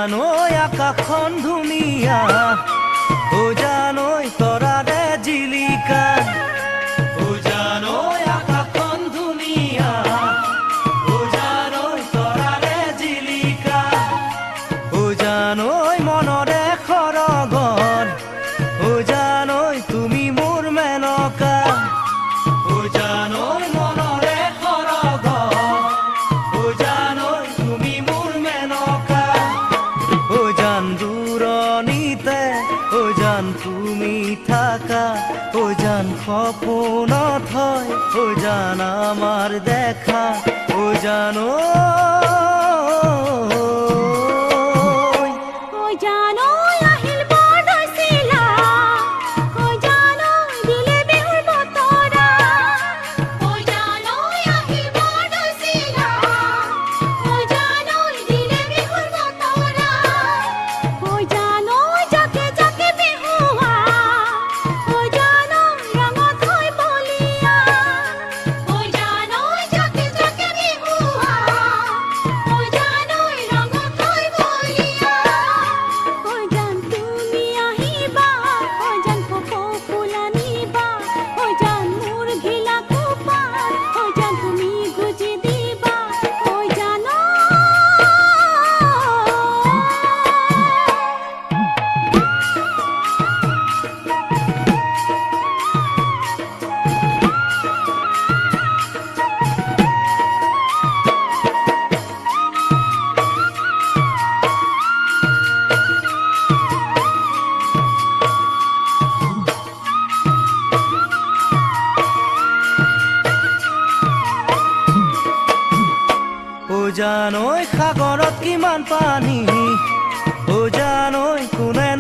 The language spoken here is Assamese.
জানৈ আকাশখন ধুনীয়া, ও জানৈ তৰাৰে জিলিকা, ও জানৈ আকাশখন ধুনীয়া, ও জানৈ তৰাৰে জিলিকা, ও জানৈ মনৰে সৰগৰ, ও জানৈ তুমি মোৰ মেনকা, ও জানৈ মনৰে সৰগৰ, ও জানৈ তুমি মোৰ মেনকা, ও জান দূৰণিতে, ও জান তুমি থাকা, ও জান সপোনত হয়, ও জান আমার দেখা, ও জানো জানৈ সাগৰত কিমান পানী, ও জানৈ কোনে